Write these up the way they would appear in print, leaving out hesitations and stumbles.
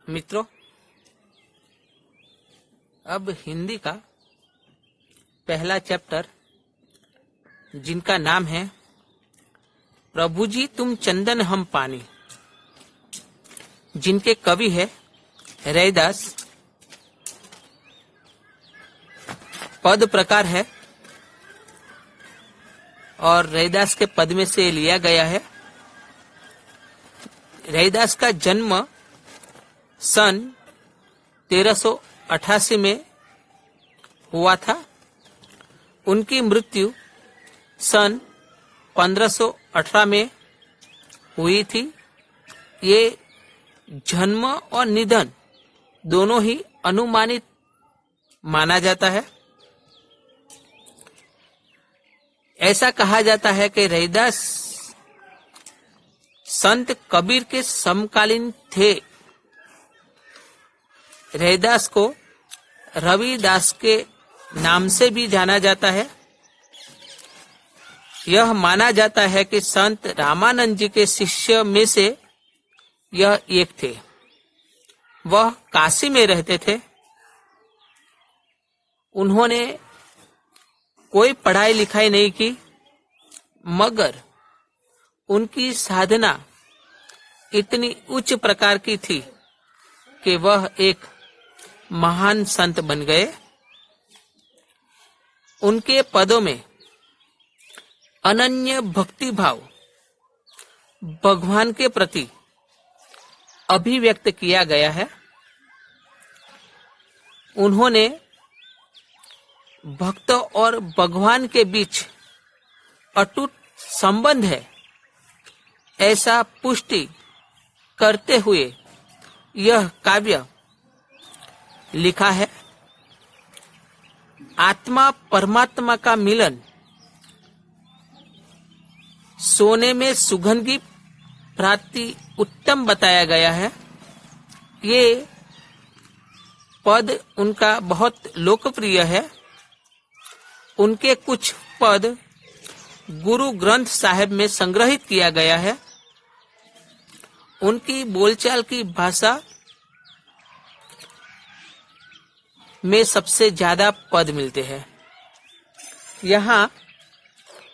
मित्रों, अब हिंदी का पहला चैप्टर, जिनका नाम है प्रभु जी तुम चंदन हम पानी, जिनके कवि है रैदास। पद प्रकार है और रैदास के पद में से लिया गया है। रैदास का जन्म सन 1388 में हुआ था। उनकी मृत्यु सन 1518 में हुई थी। ये जन्म और निधन दोनों ही अनुमानित माना जाता है। ऐसा कहा जाता है कि रैदास संत कबीर के समकालीन थे। रैदास को रविदास के नाम से भी जाना जाता है। यह माना जाता है कि संत रामानंद जी के शिष्य में से यह एक थे। वह काशी में रहते थे। उन्होंने कोई पढ़ाई लिखाई नहीं की, मगर उनकी साधना इतनी उच्च प्रकार की थी कि वह एक महान संत बन गए। उनके पदों में अनन्य भक्ति भाव भगवान के प्रति अभिव्यक्त किया गया है। उन्होंने भक्त और भगवान के बीच अटूट संबंध है ऐसा पुष्टि करते हुए यह काव्य लिखा है। आत्मा परमात्मा का मिलन सोने में सुगंधी प्राप्ति उत्तम बताया गया है। ये पद उनका बहुत लोकप्रिय है। उनके कुछ पद गुरु ग्रंथ साहिब में संग्रहित किया गया है। उनकी बोलचाल की भाषा में सबसे ज्यादा पद मिलते हैं। यहाँ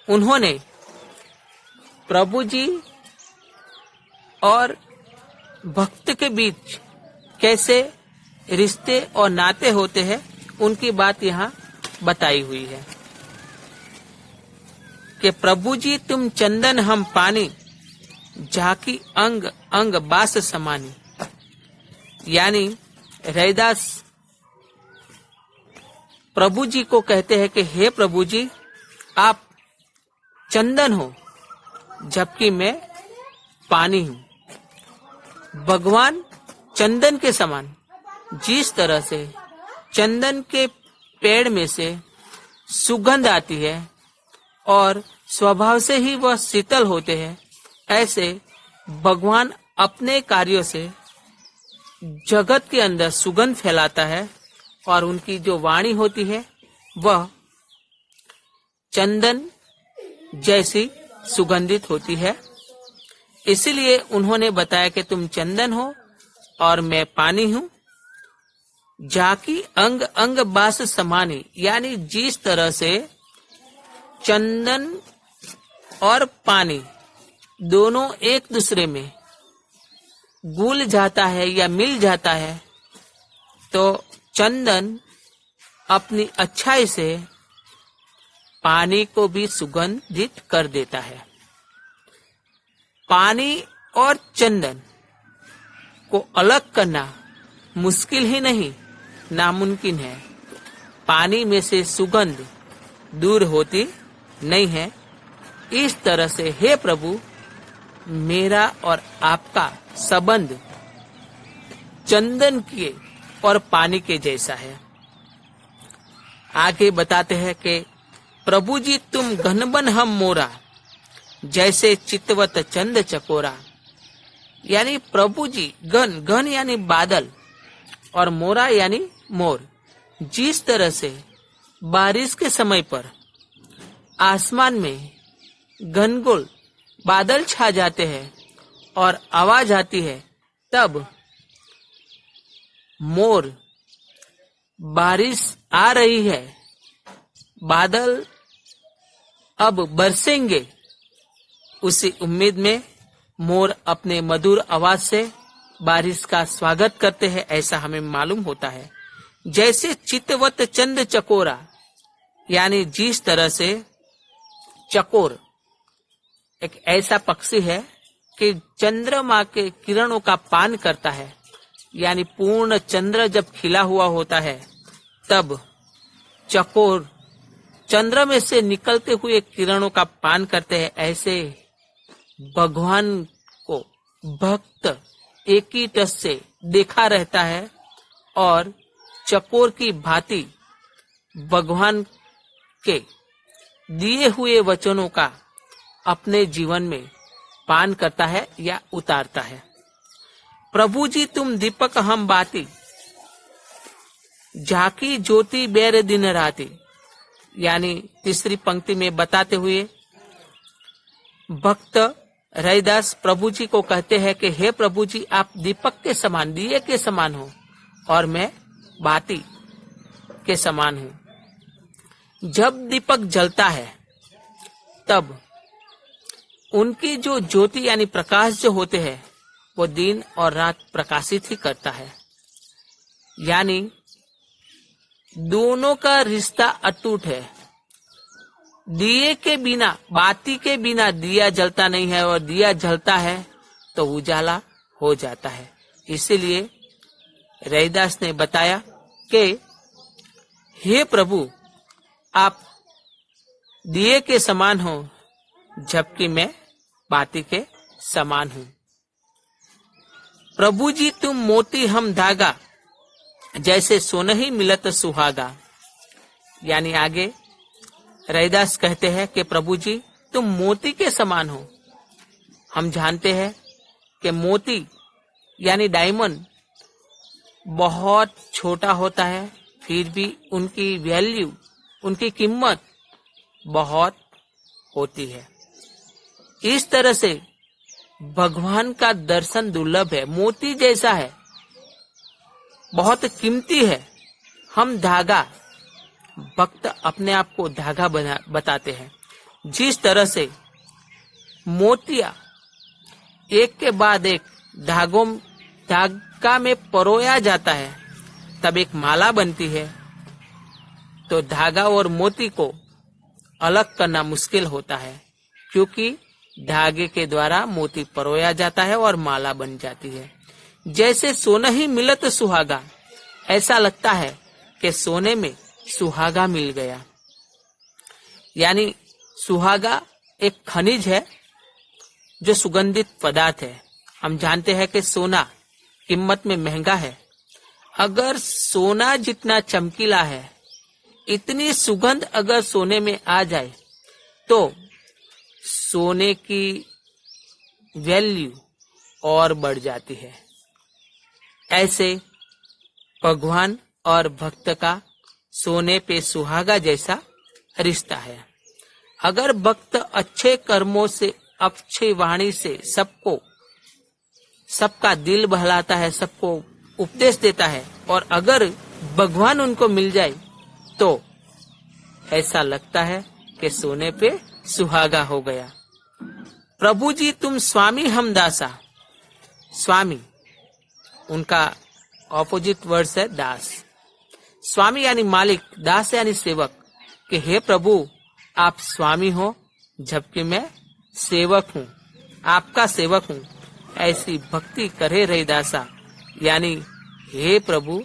उन्होंने प्रभु जी और भक्त के बीच कैसे रिश्ते और नाते होते हैं, उनकी बात यहाँ बताई हुई है कि प्रभु जी तुम चंदन हम पानी, झाकी अंग अंग बास समानी। यानी रैदास प्रभु जी को कहते हैं कि हे प्रभु जी, आप चंदन हो जबकि मैं पानी हूँ। भगवान चंदन के समान, जिस तरह से चंदन के पेड़ में से सुगंध आती है और स्वभाव से ही वह शीतल होते हैं, ऐसे भगवान अपने कार्यों से जगत के अंदर सुगंध फैलाता है और उनकी जो वाणी होती है वह चंदन जैसी सुगंधित होती है। इसीलिए उन्होंने बताया कि तुम चंदन हो और मैं पानी हूँ। जाकी अंग अंग बास समानी, यानी जिस तरह से चंदन और पानी दोनों एक दूसरे में घुल जाता है या मिल जाता है, तो चंदन अपनी अच्छाई से पानी को भी सुगंधित कर देता है। पानी और चंदन को अलग करना मुश्किल ही नहीं, नामुमकिन है। पानी में से सुगंध दूर होती नहीं है। इस तरह से हे प्रभु, मेरा और आपका संबंध चंदन के और पानी के जैसा है। आगे बताते हैं कि प्रभु जी तुम घनबन हम मोरा, जैसे चितवत चंद चकोरा। यानी प्रभु जी, घन घन यानी बादल और मोरा यानी मोर। जिस तरह से बारिश के समय पर आसमान में घनघोर बादल छा जाते हैं और आवाज आती है, तब मोर, बारिश आ रही है, बादल अब बरसेंगे, उसी उम्मीद में मोर अपने मधुर आवाज से बारिश का स्वागत करते हैं, ऐसा हमें मालूम होता है। जैसे चितवत चंद चकोरा, यानी जिस तरह से चकोर एक ऐसा पक्षी है कि चंद्रमा के किरणों का पान करता है, यानी पूर्ण चंद्र जब खिला हुआ होता है तब चकोर चंद्र में से निकलते हुए किरणों का पान करते हैं। ऐसे भगवान को भक्त एक ही टस से देखा रहता है और चकोर की भांति भगवान के दिए हुए वचनों का अपने जीवन में पान करता है या उतारता है। प्रभु जी तुम दीपक हम बाती, झाकी ज्योति बेर दिन राती, यानी तीसरी पंक्ति में बताते हुए भक्त रैदास प्रभु जी को कहते हैं कि हे प्रभु जी, आप दीपक के समान, दिए के समान हो और मैं बाती के समान हूं। जब दीपक जलता है तब उनकी जो ज्योति यानी प्रकाश जो होते हैं वो दिन और रात प्रकाशित ही करता है, यानी दोनों का रिश्ता अटूट है। दिए के बिना, बाती के बिना दिया जलता नहीं है और दिया जलता है तो उजाला हो जाता है। इसीलिए रैदास ने बताया कि हे प्रभु, आप दिए के समान हो जबकि मैं बाती के समान हूं। प्रभु जी तुम मोती हम धागा, जैसे सोनही मिलत सुहागा, यानी आगे रैदास कहते हैं कि प्रभु जी तुम मोती के समान हो। हम जानते हैं कि मोती यानी डायमंड बहुत छोटा होता है, फिर भी उनकी वैल्यू, उनकी कीमत बहुत होती है। इस तरह से भगवान का दर्शन दुर्लभ है, मोती जैसा है, बहुत कीमती है। हम धागा, भक्त अपने आप को धागा बताते हैं। जिस तरह से मोतिया एक के बाद एक धागा में परोया जाता है तब एक माला बनती है, तो धागा और मोती को अलग करना मुश्किल होता है, क्योंकि धागे के द्वारा मोती परोया जाता है और माला बन जाती है। जैसे सोना ही मिलत सुहागा, ऐसा लगता है कि सोने में सुहागा मिल गया। यानी सुहागा एक खनिज है जो सुगंधित पदार्थ है। हम जानते हैं कि सोना कीमत में महंगा है। अगर सोना जितना चमकीला है, इतनी सुगंध अगर सोने में आ जाए तो सोने की वैल्यू और बढ़ जाती है। ऐसे भगवान और भक्त का सोने पे सुहागा जैसा रिश्ता है। अगर भक्त अच्छे कर्मों से, अच्छी वाणी से सबका दिल बहलाता है, सबको उपदेश देता है, और अगर भगवान उनको मिल जाए तो ऐसा लगता है कि सोने पे सुहागा हो गया। प्रभु जी तुम स्वामी हम दासा, स्वामी उनका ऑपोजिट वर्ड्स है दास। स्वामी यानी मालिक, दास यानी सेवक, कि हे प्रभु आप स्वामी हो जबकि मैं सेवक हूँ, आपका सेवक हूँ। ऐसी भक्ति करे रैदासा, यानी हे प्रभु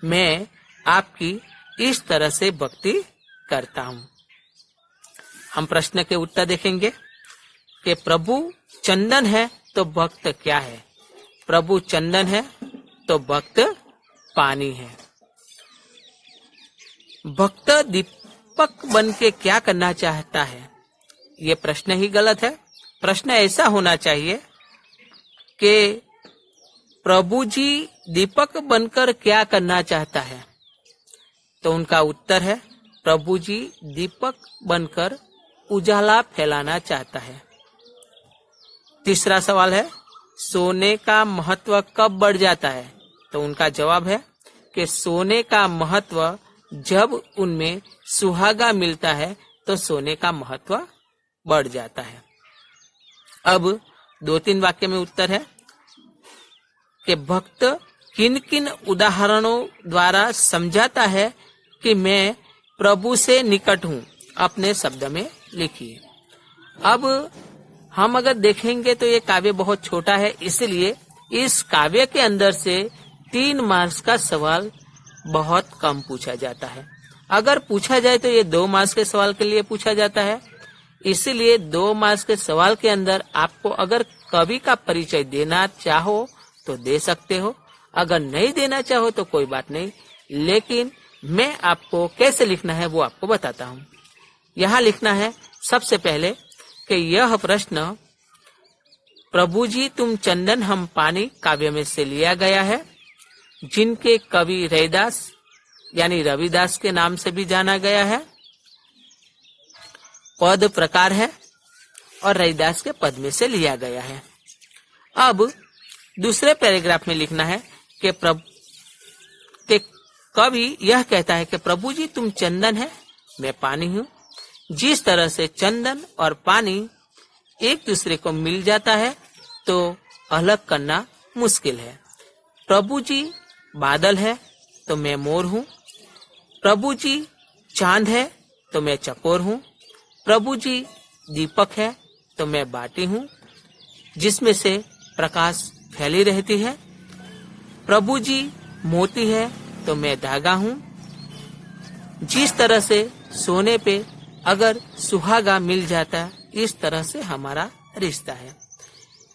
मैं आपकी इस तरह से भक्ति करता हूँ। हम प्रश्न के उत्तर देखेंगे कि प्रभु चंदन है तो भक्त क्या है। प्रभु चंदन है तो भक्त पानी है। भक्त दीपक बन के क्या करना चाहता है, ये प्रश्न ही गलत है। प्रश्न ऐसा होना चाहिए कि प्रभु जी दीपक बनकर क्या करना चाहता है। तो उनका उत्तर है प्रभु जी दीपक बनकर उजाला फैलाना चाहता है। तीसरा सवाल है सोने का महत्व कब बढ़ जाता है। तो उनका जवाब है कि सोने का महत्व जब उनमें सुहागा मिलता है तो सोने का महत्व बढ़ जाता है। अब 2-3 वाक्य में उत्तर है कि भक्त किन किन उदाहरणों द्वारा समझाता है कि मैं प्रभु से निकट हूँ, अपने शब्द में लिखिए। अब हम अगर देखेंगे तो ये काव्य बहुत छोटा है, इसलिए इस काव्य के अंदर से 3 मार्क्स का सवाल बहुत कम पूछा जाता है। अगर पूछा जाए तो ये 2 मार्क्स के सवाल के लिए पूछा जाता है। इसीलिए 2 मार्क्स के सवाल के अंदर आपको अगर कवि का परिचय देना चाहो तो दे सकते हो, अगर नहीं देना चाहो तो कोई बात नहीं, लेकिन मैं आपको कैसे लिखना है वो आपको बताता हूँ। यहाँ लिखना है सबसे पहले कि यह प्रश्न प्रभु जी तुम चंदन हम पानी काव्य में से लिया गया है, जिनके कवि रैदास यानी रविदास के नाम से भी जाना गया है। पद प्रकार है और रैदास के पद में से लिया गया है। अब दूसरे पैराग्राफ में लिखना है कि कवि यह कहता है कि प्रभु जी तुम चंदन है, मैं पानी हूँ। जिस तरह से चंदन और पानी एक दूसरे को मिल जाता है तो अलग करना मुश्किल है। प्रभु जी बादल है तो मैं मोर हूँ, प्रभु जी चांद है तो मैं चकोर हूँ, प्रभु जी दीपक है तो मैं बाटी हूँ जिसमें से प्रकाश फैली रहती है, प्रभु जी मोती है तो मैं धागा हूँ। जिस तरह से सोने पे अगर सुहागा मिल जाता, इस तरह से हमारा रिश्ता है।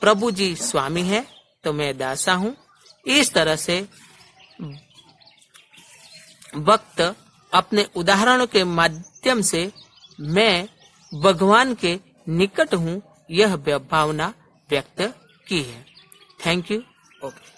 प्रभु जी स्वामी है तो मैं दासा हूँ। इस तरह से वक्त अपने उदाहरणों के माध्यम से मैं भगवान के निकट हूँ, यह भावना व्यक्त की है। Thank you. ओके।